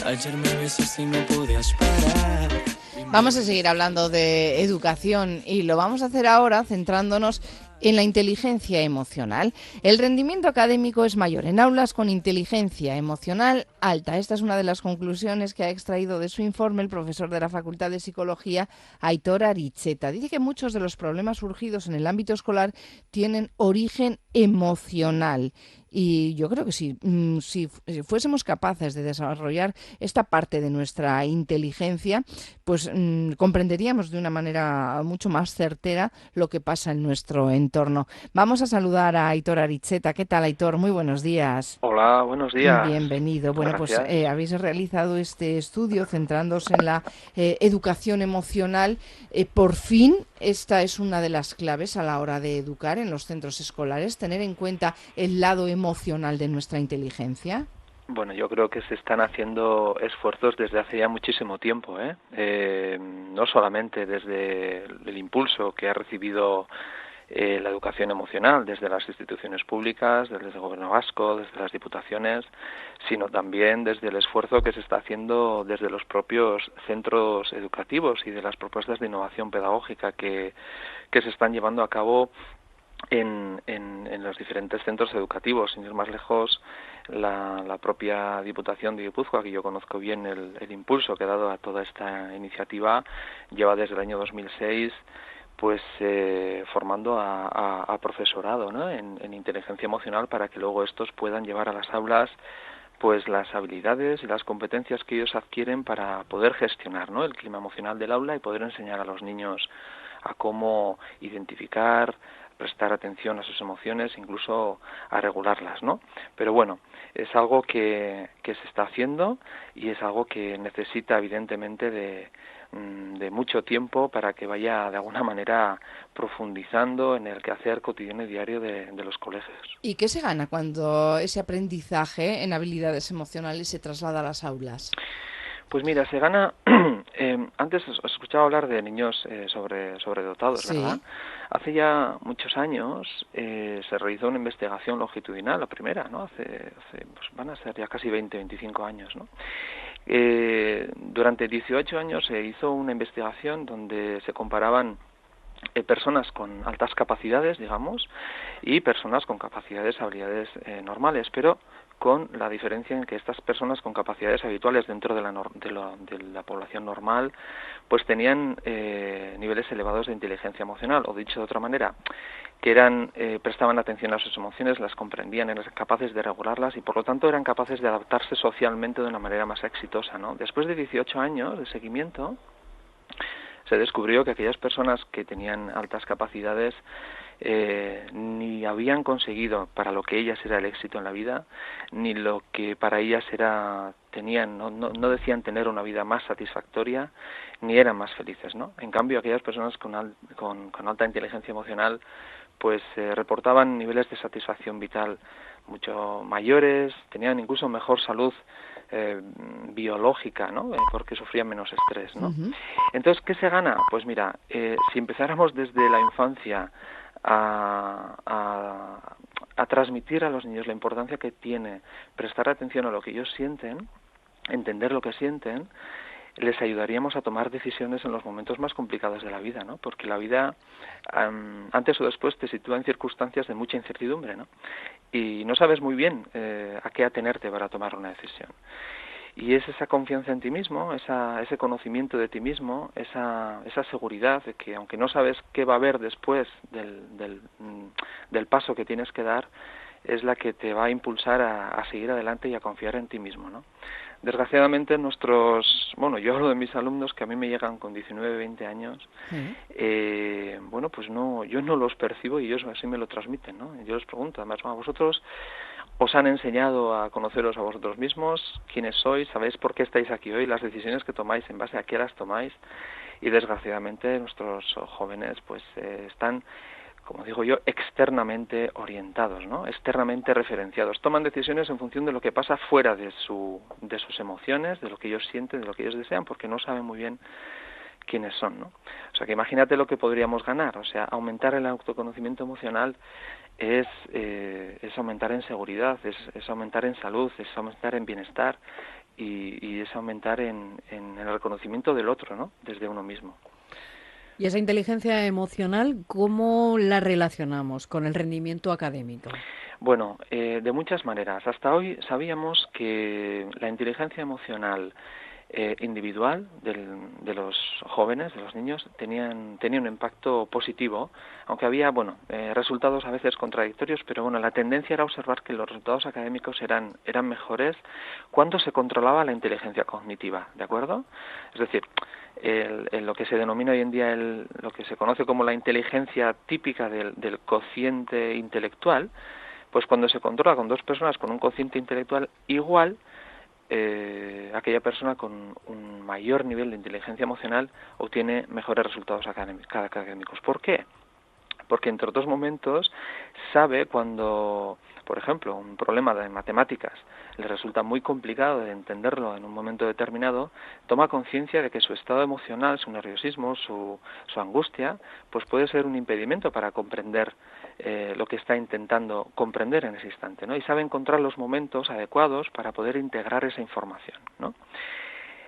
Ayer me besaste y no podías parar. Vamos a seguir hablando de educación y lo vamos a hacer ahora centrándonos en la inteligencia emocional. El rendimiento académico es mayor en aulas con inteligencia emocional alta. Esta es una de las conclusiones que ha extraído de su informe el profesor de la Facultad de Psicología, Aitor Aritzeta. Dice que muchos de los problemas surgidos en el ámbito escolar tienen origen emocional. Y yo creo que si fuésemos capaces de desarrollar esta parte de nuestra inteligencia, pues comprenderíamos de una manera mucho más certera lo que pasa en nuestro entorno. Vamos a saludar a Aitor Aritzeta. ¿Qué tal, Aitor? Muy buenos días. Hola, buenos días. Bienvenido. Bueno, pues Gracias. habéis realizado este estudio centrándose en la educación emocional. Por fin, esta es una de las claves a la hora de educar en los centros escolares, tener en cuenta el lado emocional de nuestra inteligencia. Bueno, yo creo que se están haciendo esfuerzos desde hace ya muchísimo tiempo, no solamente desde el impulso que ha recibido la educación emocional desde las instituciones públicas, desde el Gobierno vasco, desde las diputaciones, sino también desde el esfuerzo que se está haciendo desde los propios centros educativos y de las propuestas de innovación pedagógica que se están llevando a cabo en los diferentes centros educativos. Sin ir más lejos, la propia Diputación de Guipúzcoa, que yo conozco bien el impulso que ha dado a toda esta iniciativa, lleva desde el año 2006 pues formando a profesorado, ¿no?, en inteligencia emocional, para que luego estos puedan llevar a las aulas pues las habilidades y las competencias que ellos adquieren para poder gestionar, ¿no?, el clima emocional del aula y poder enseñar a los niños a cómo identificar, prestar atención a sus emociones, incluso a regularlas, ¿no? Pero bueno, es algo que se está haciendo y es algo que necesita evidentemente de mucho tiempo para que vaya de alguna manera profundizando en el quehacer cotidiano y diario de los colegios. ¿Y qué se gana cuando ese aprendizaje en habilidades emocionales se traslada a las aulas? Pues mira, se gana. Antes os escuchaba hablar de niños sobredotados, ¿verdad? Sí. Hace ya muchos años se realizó una investigación longitudinal, la primera, ¿no? Pues van a ser ya casi 25 años, ¿no? Durante 18 años se hizo una investigación donde se comparaban personas con altas capacidades, digamos, y personas con capacidades, habilidades normales, pero con la diferencia en que estas personas con capacidades habituales dentro de la población normal, pues tenían niveles elevados de inteligencia emocional, o dicho de otra manera, que prestaban atención a sus emociones, las comprendían, eran capaces de regularlas y por lo tanto eran capaces de adaptarse socialmente de una manera más exitosa, ¿no? Después de 18 años de seguimiento, se descubrió que aquellas personas que tenían altas capacidades ni habían conseguido para lo que ellas era el éxito en la vida, ni lo que para ellas no decían tener una vida más satisfactoria, ni eran más felices, ¿no? En cambio, aquellas personas con alta inteligencia emocional pues reportaban niveles de satisfacción vital mucho mayores, tenían incluso mejor salud biológica, ¿no? Porque sufrían menos estrés, ¿no? Uh-huh. Entonces, ¿qué se gana? Pues mira, si empezáramos desde la infancia a transmitir a los niños la importancia que tiene prestar atención a lo que ellos sienten, entender lo que sienten, les ayudaríamos a tomar decisiones en los momentos más complicados de la vida, ¿no? Porque la vida, antes o después, te sitúa en circunstancias de mucha incertidumbre, ¿no? Y no sabes muy bien a qué atenerte para tomar una decisión. Y es esa confianza en ti mismo, ese conocimiento de ti mismo, esa seguridad de que aunque no sabes qué va a haber después del paso que tienes que dar, es la que te va a impulsar a seguir adelante y a confiar en ti mismo, ¿no? Desgraciadamente yo hablo de mis alumnos que a mí me llegan con 19, 20 años, Sí. pues yo no los percibo y ellos así me lo transmiten, ¿no? Yo les pregunto, además, ¿a vosotros os han enseñado a conoceros a vosotros mismos? ¿Quiénes sois? ¿Sabéis por qué estáis aquí hoy? Las decisiones que tomáis, ¿en base a qué las tomáis? Y desgraciadamente nuestros jóvenes pues están, como digo yo, externamente orientados, ¿no? Externamente referenciados. Toman decisiones en función de lo que pasa fuera de sus emociones, de lo que ellos sienten, de lo que ellos desean, porque no saben muy bien quiénes son, ¿no? O sea, que imagínate lo que podríamos ganar. O sea, aumentar el autoconocimiento emocional es aumentar en seguridad, es aumentar en salud, es aumentar en bienestar y es aumentar en el reconocimiento del otro, ¿no? Desde uno mismo. ¿Y esa inteligencia emocional cómo la relacionamos con el rendimiento académico? Bueno, de muchas maneras. Hasta hoy sabíamos que la inteligencia emocional individual de los jóvenes, de los niños, tenía un impacto positivo, aunque había, resultados a veces contradictorios, pero bueno, la tendencia era observar que los resultados académicos eran mejores cuando se controlaba la inteligencia cognitiva, ¿de acuerdo? Es decir, lo que se denomina hoy en día lo que se conoce como la inteligencia típica del cociente intelectual, pues cuando se controla con dos personas con un cociente intelectual igual, aquella persona con un mayor nivel de inteligencia emocional obtiene mejores resultados académicos. ¿Por qué? Porque entre otros momentos sabe cuando, por ejemplo, un problema de matemáticas le resulta muy complicado de entenderlo en un momento determinado, toma conciencia de que su estado emocional, su nerviosismo, su angustia, pues puede ser un impedimento para comprender lo que está intentando comprender en ese instante, ¿no? Y sabe encontrar los momentos adecuados para poder integrar esa información, ¿no?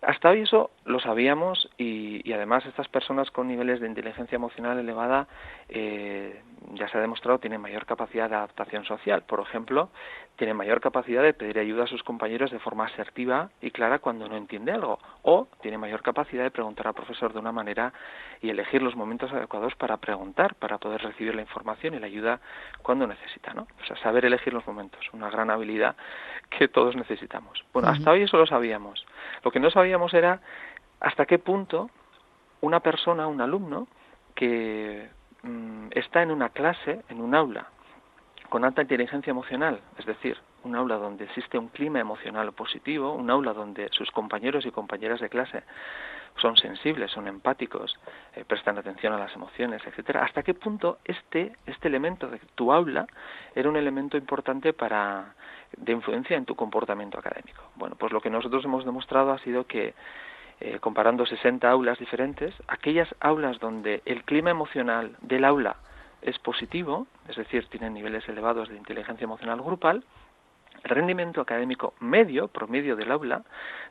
Hasta hoy eso lo sabíamos y además estas personas con niveles de inteligencia emocional elevada ya se ha demostrado tienen mayor capacidad de adaptación social. Por ejemplo, tienen mayor capacidad de pedir ayuda a sus compañeros de forma asertiva y clara cuando no entiende algo, o tiene mayor capacidad de preguntar al profesor de una manera y elegir los momentos adecuados para preguntar, para poder recibir la información y la ayuda cuando necesita, ¿no? O sea, saber elegir los momentos, una gran habilidad que todos necesitamos. Bueno, hasta hoy eso lo sabíamos. Lo que no sabíamos era hasta qué punto una persona, un alumno, que está en una clase, en un aula, con alta inteligencia emocional, es decir, un aula donde existe un clima emocional positivo, un aula donde sus compañeros y compañeras de clase son sensibles, son empáticos, prestan atención a las emociones, etcétera. ¿Hasta qué punto este elemento de tu aula era un elemento importante de influencia en tu comportamiento académico? Bueno, pues lo que nosotros hemos demostrado ha sido que comparando 60 aulas diferentes, aquellas aulas donde el clima emocional del aula es positivo, es decir, tienen niveles elevados de inteligencia emocional grupal, el rendimiento académico promedio del aula,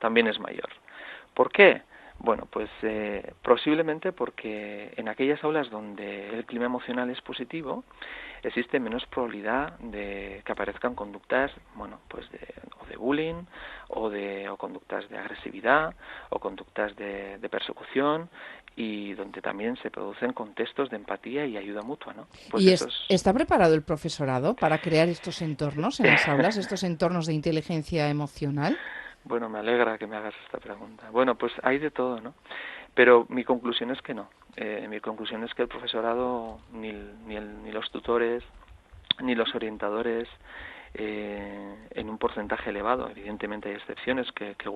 también es mayor. ¿Por qué? Bueno, pues posiblemente porque en aquellas aulas donde el clima emocional es positivo, existe menos probabilidad de que aparezcan conductas, o de bullying, o conductas de agresividad, o conductas de persecución, y donde también se producen contextos de empatía y ayuda mutua, ¿no? Pues ¿Y está preparado el profesorado para crear estos entornos en las aulas, estos entornos de inteligencia emocional? Bueno, me alegra que me hagas esta pregunta. Bueno, pues hay de todo, ¿no? Pero mi conclusión es que no. Mi conclusión es que el profesorado, ni los tutores, ni los orientadores, en un porcentaje elevado, evidentemente hay excepciones que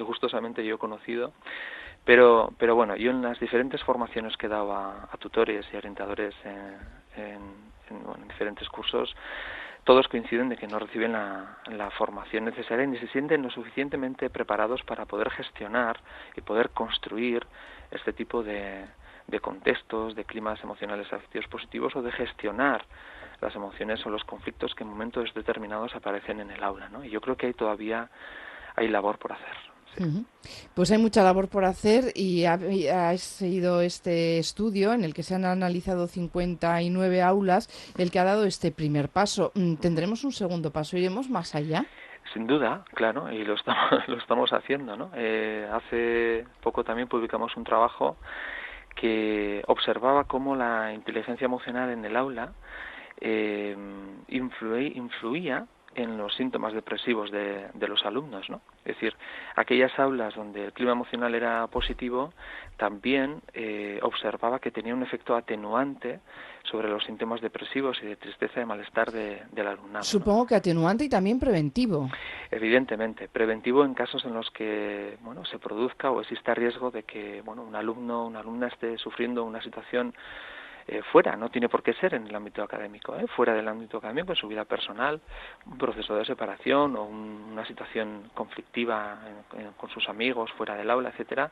gustosamente yo he conocido, pero bueno, yo en las diferentes formaciones que he dado a tutores y orientadores en diferentes cursos, todos coinciden de que no reciben la formación necesaria ni se sienten lo suficientemente preparados para poder gestionar y poder construir este tipo de contextos, de climas emocionales afectivos positivos o de gestionar las emociones o los conflictos que en momentos determinados aparecen en el aula, ¿no? Y yo creo que todavía hay labor por hacer. Sí. Uh-huh. Pues hay mucha labor por hacer y ha sido este estudio en el que se han analizado 59 aulas el que ha dado este primer paso. ¿Tendremos un segundo paso? ¿Iremos más allá? Sin duda, claro, y lo estamos haciendo, ¿no? Hace poco también publicamos un trabajo que observaba cómo la inteligencia emocional en el aula influía en los síntomas depresivos de los alumnos, ¿no? Es decir, aquellas aulas donde el clima emocional era positivo, también observaba que tenía un efecto atenuante sobre los síntomas depresivos y de tristeza y malestar del alumnado. Supongo, ¿no?, que atenuante y también preventivo. Evidentemente, preventivo en casos en los que se produzca o exista riesgo de que un alumno o una alumna esté sufriendo una situación fuera, no tiene por qué ser en el ámbito académico, fuera del ámbito académico, en su vida personal, un proceso de separación o una situación conflictiva con sus amigos, fuera del aula, etcétera,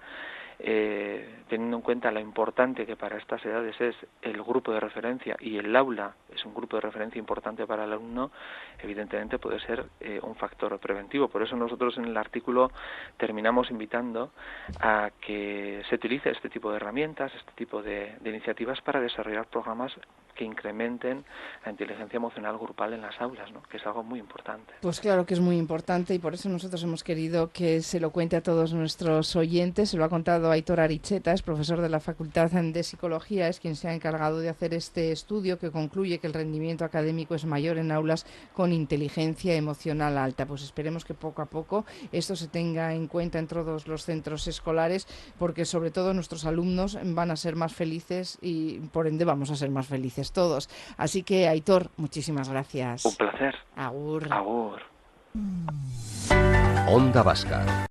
teniendo en cuenta lo importante que para estas edades es el grupo de referencia y el aula es un grupo de referencia importante para el alumno, evidentemente puede ser un factor preventivo. Por eso nosotros en el artículo terminamos invitando a que se utilice este tipo de herramientas, este tipo de iniciativas para desarrollar programas que incrementen la inteligencia emocional grupal en las aulas, ¿no? Que es algo muy importante. Pues claro que es muy importante y por eso nosotros hemos querido que se lo cuente a todos nuestros oyentes. Se lo ha contado Aitor Aricheta, es profesor de la Facultad de Psicología, es quien se ha encargado de hacer este estudio que concluye que el rendimiento académico es mayor en aulas con inteligencia emocional alta. Pues esperemos que poco a poco esto se tenga en cuenta en todos los centros escolares, porque sobre todo nuestros alumnos van a ser más felices y por ende vamos a ser más felices todos. Así que, Aitor, muchísimas gracias. Un placer. Agur. Agur. Onda Vasca.